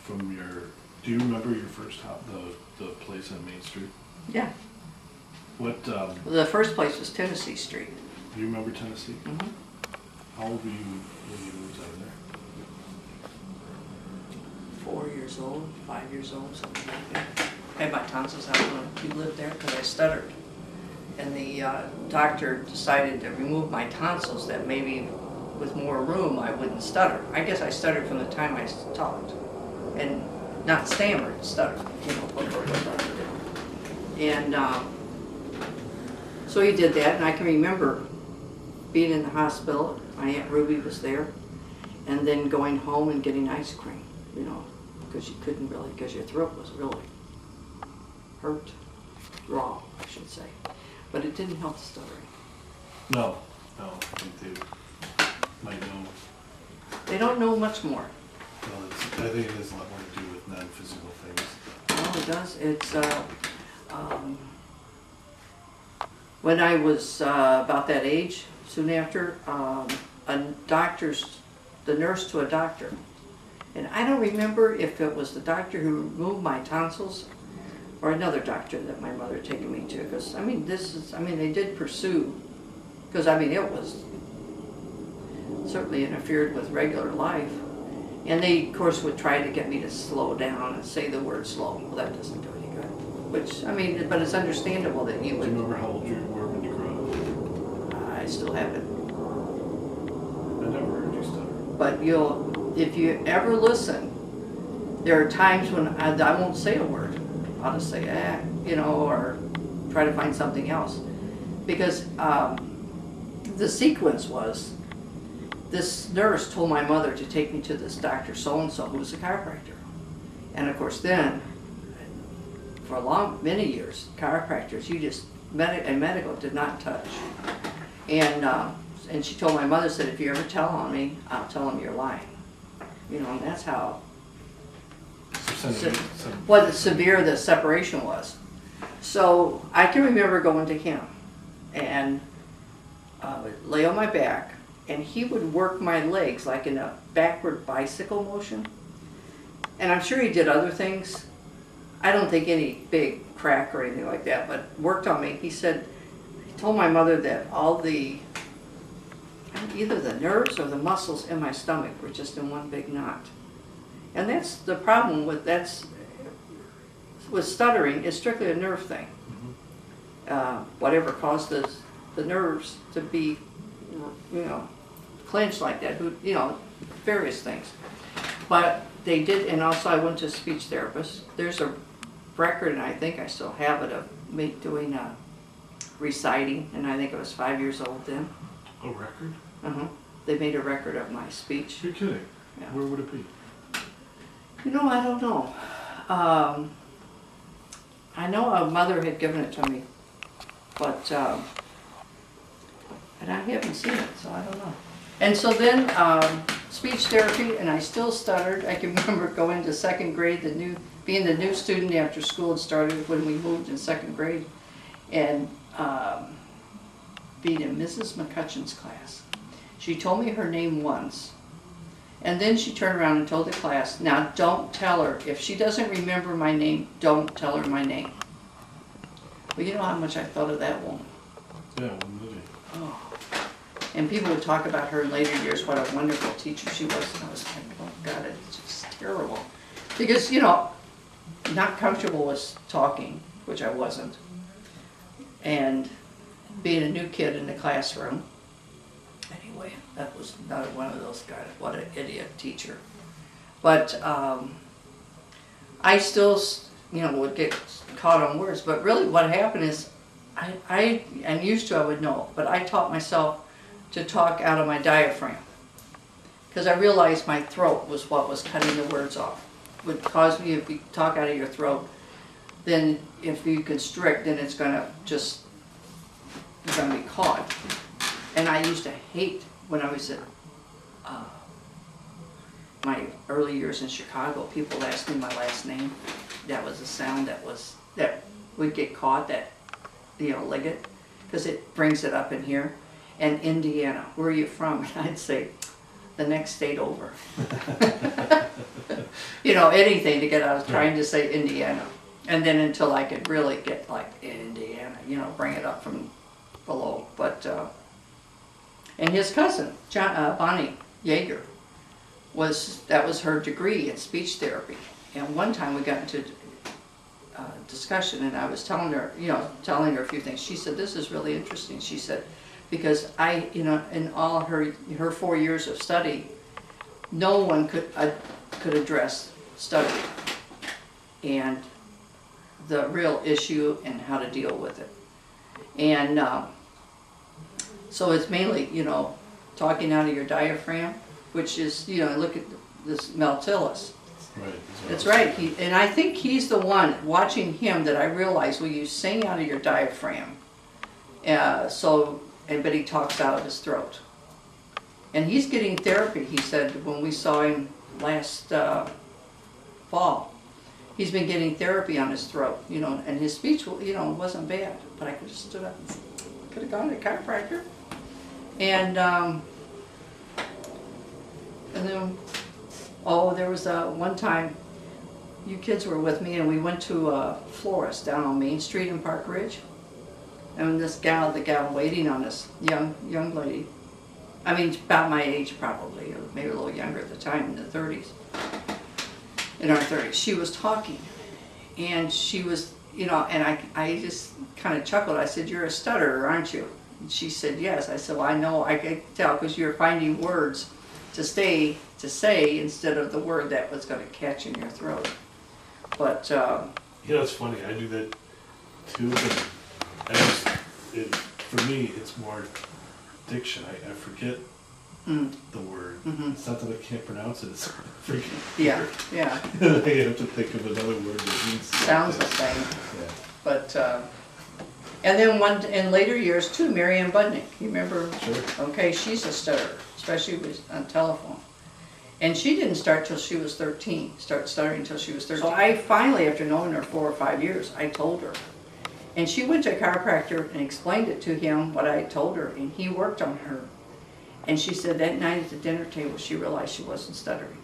from your, do you remember your first the place on Main Street? Yeah. What, The first place was Tennessee Street. do you remember Tennessee? Mm-hmm. How old were you when you moved out of there? 4 years old, 5 years old, something like that. I had my tonsils out when we lived there because I stuttered. And the doctor decided to remove my tonsils, that maybe with more room I wouldn't stutter. I guess I stuttered from the time I talked. And not stammered, stuttered, you know. And so he did that, and I can remember being in the hospital. My Aunt Ruby was there, and then going home and getting ice cream, you know, because you couldn't really, because your throat was really hurt, raw, I should say. But it didn't help the stuttering. No, I think they might know. They don't know much more. Well, I think it has a lot more to do with non-physical things. Oh, it does. It's, when I was about that age, soon after, the nurse to a doctor. And I don't remember if it was the doctor who removed my tonsils or another doctor that my mother had taken me to. Because, I mean, they did pursue, because, I mean, it was certainly interfered with regular life. And they, of course, would try to get me to slow down and say the word slow. Well, that doesn't do any good. Which, I mean, but it's understandable that you Do would. you remember how old you were when you grew up? I still have it. I never heard you stutter. But if you ever listen, there are times when I won't say a word. I'll just say, you know, or try to find something else. Because the sequence was, this nurse told my mother to take me to this Dr. So-and-so who was a chiropractor. And of course then, for many years, chiropractors, and medical did not touch. And she told my mother, said, if you ever tell on me, I'll tell them you're lying. You know, and that's how what severe the separation was. So I can remember going to him and lay on my back, and he would work my legs like in a backward bicycle motion. And I'm sure he did other things. I don't think any big crack or anything like that, but worked on me. He said, he told my mother that all either the nerves or the muscles in my stomach were just in one big knot. And that's the problem with stuttering, is strictly a nerve thing. Whatever caused the nerves to be, you know, clenched like that, you know, various things. But they did, and also I went to a speech therapist. There's a record, and I think I still have it, of me doing reciting, and I think I was 5 years old then. A record? They made a record of my speech. You're kidding? Yeah. Where would it be? You know, I don't know. I know a mother had given it to me, but and I haven't seen it, so I don't know. And so then speech therapy, and I still stuttered. I can remember going to second grade, being the new student after school had started when we moved in second grade, and being in Mrs. McCutcheon's class. She told me her name once, and then she turned around and told the class, now don't tell her, if she doesn't remember my name, don't tell her my name. Well, you know how much I thought of that woman. Yeah, one movie. Oh. And people would talk about her in later years, what a wonderful teacher she was, and I was like, oh God, it's just terrible. Because, you know, not comfortable with talking, which I wasn't, and being a new kid in the classroom. Anyway, that was another one of those guys, what an idiot teacher. But I still, you know, would get caught on words, but really what happened is, and used to I would know, but I taught myself to talk out of my diaphragm. Because I realized my throat was what was cutting the words off. Would cause me, if you talk out of your throat, then if you constrict, then it's going to just, you're going to be caught. And I used to hate when I was at my early years in Chicago, people asked me my last name. That was a sound that would get caught, that, you know, Liggett, because it brings it up in here. And Indiana, where are you from? And I'd say, the next state over. You know, anything to get out of trying to say Indiana. And then until I could really get like Indiana, you know, bring it up from below. But, and his cousin, Bonnie Yeager, that was her degree in speech therapy. And one time we got into discussion, and I was telling her, you know, telling her a few things. She said, "This is really interesting." She said, "Because you know, in all her 4 years of study, no one could address stuttering and the real issue and how to deal with it. And so it's mainly, you know, talking out of your diaphragm, which is, you know, look at this Maltillis. Right. That's right. And I think he's the one, watching him, that I realized, well, you sing out of your diaphragm. But he talks out of his throat. And he's getting therapy, he said, when we saw him last fall. He's been getting therapy on his throat, you know, and his speech, you know, wasn't bad. But I could have stood up and could have gone to a chiropractor. And then, oh, there was one time, you kids were with me, and we went to a florist down on Main Street in Park Ridge. And the gal waiting on us, young lady, I mean, about my age probably, or maybe a little younger at the time, in the 30s. In our 30s, she was talking, and she was, you know, and I just kind of chuckled. I said, "You're a stutterer, aren't you?" And she said, "Yes." I said, "Well, I know, I can tell, because you're finding words to say instead of the word that was going to catch in your throat." But You know, it's funny. I do that too. But for me, it's more diction. I forget the word. It's not that I can't pronounce it. It's freaking. yeah. I have to think of another word that means Sounds the same. Yeah. But and then in later years too, Marianne Budnick. You remember? Sure. Okay, she's a stutterer, especially on telephone. And she didn't start till she was 13. Start stuttering till she was 13. So I finally, after knowing her 4 or 5 years, I told her. And she went to a chiropractor and explained it to him, what I told her, and he worked on her. And she said that night at the dinner table, she realized she wasn't stuttering.